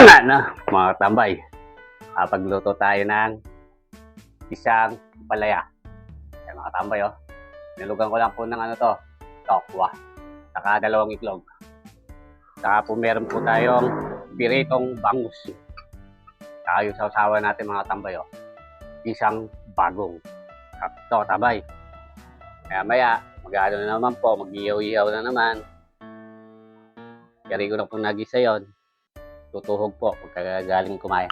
Nga na, mga tambay. Pagluto tayo ng isang palaya. Ayan, mga tambay, oh. Nilugan ko lang po ng tokwa. Saka 2 itlog. Saka po meron po tayong piritong bangus. Saka yung sausawan natin, mga tambay, oh. Isang bagong. Ito, tambay. Kaya maya, mag-ano na naman po, mag-iyaw-iyaw na naman. Kari ko na po nagisa yun. Tutuhog po pagkagaling kumain.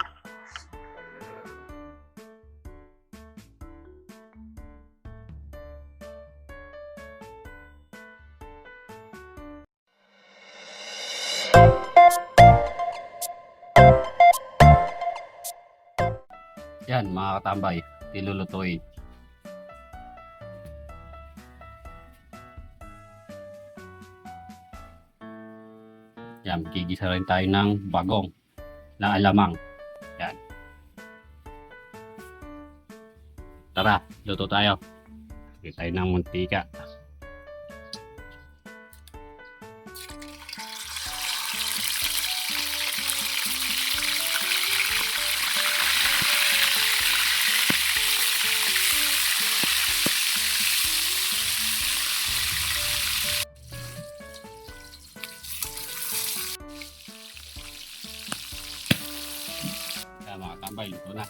Yan, mga katambay, nilulutuin. Yan, gigisa rin tayo ng bagong na alamang. Yan. Tara, luto tayo. Lagyan tayo ng mantika. Yan, mga tambay, luto na.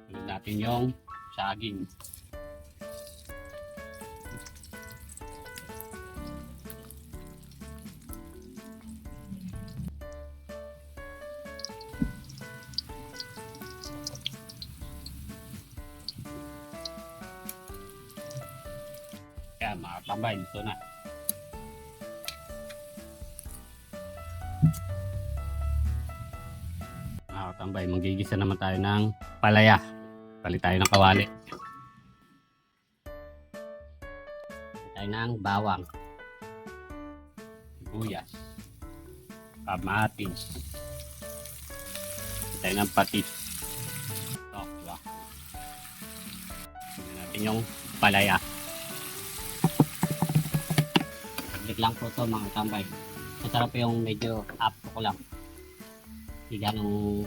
Tulad natin yung saging. Yan, mga tambay, luto na. Mga tambay, magigisa naman tayo ng palaya. Palit tayo ng kawali. Palit tayo ng bawang, sibuyas, kamatis. Palit tayo ng patis. Tokwa. Tignan natin yung palaya. Saglit lang po ito, mga tambay. Masarap yung medyo apto ko lang. Hindi ganong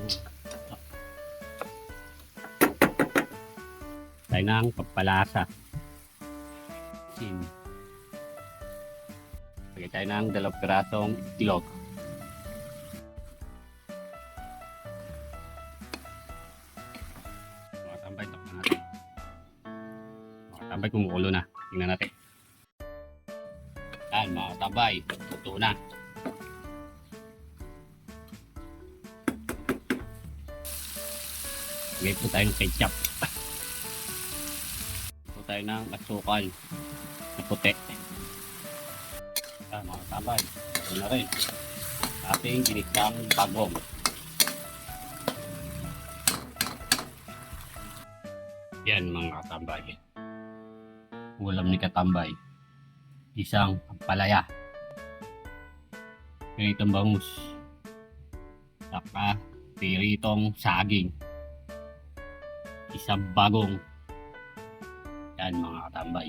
tayo ng pampalasa. Lagay tayo ng 2 pirasong itlog. Mga tambay, takpan natin. Mga tambay, kumukulo na. Tingnan natin. Yan, mga tambay, luto na. Lagay po tayo ng ketchup. Lagay po tayo ng asukal na puti. Yan, mga tambay, ito na rin ating ginisang bagong. Yan, mga katambay, ulam ni katambay, isang palaya, piritong bangus, saka piritong saging, isang bagong. Yan, mga katambay,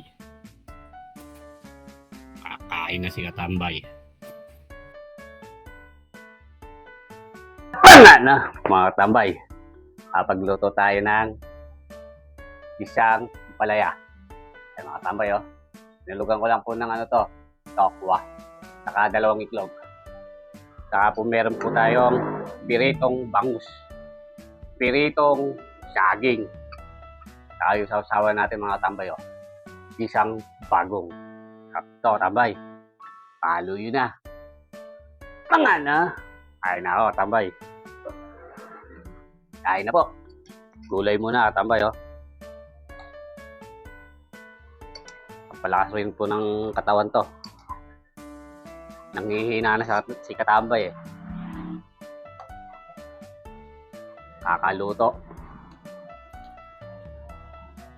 kakain na si katambay. Nga na, mga katambay, pagluto tayo ng isang palaya. Yan, mga katambay, oh. Nilugan ko lang po ng tokwa. Saka 2 itlog. Saka po meron po tayong piritong bangus. Piritong saging. Saka yung sausawan natin, mga tambay, oh. Isang bagong. Ito, tambay. Palo yun na. Mga na. Kain na ako, tambay. Kain na po. Gulay muna, tambay, oh. Palakas rin po ng katawan to. Nanghihina na si katambay, eh. Kakaluto.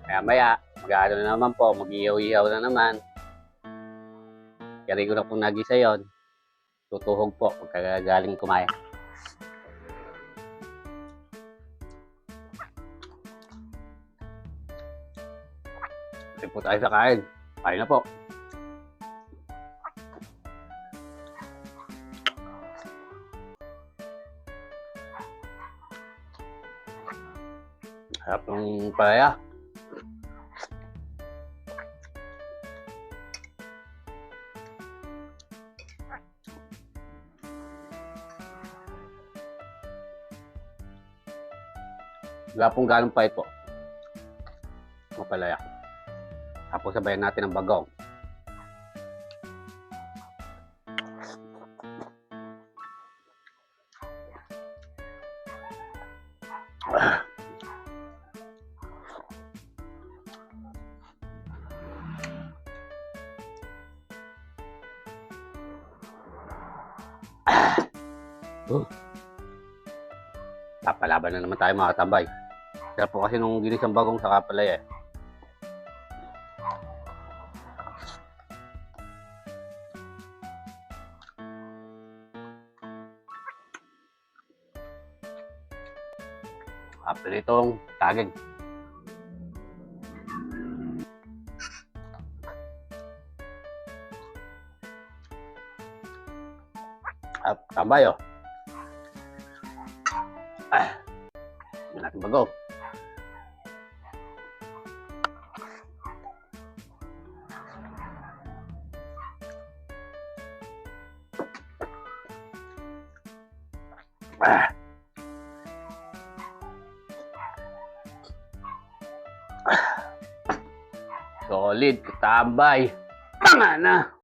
Kaya maya, mag-ano na naman po, mag-iyaw-iyaw na naman. Kari ko na po nagisa yun. Tutuhog po pagkagaling kumain. Hindi po tayo sa kain. Kain na po. Sarap ng palaya. Wala pong ganong pahit po. Mapalaya. Tapos sabayan natin ng bagong. Papalaban na naman tayo mga katambay. Sarap po kasi nung ginisang bagong sa kapalaya eh. After itong saging. Tambay oh. Yan natin bago. Solid, katambay. Tama na.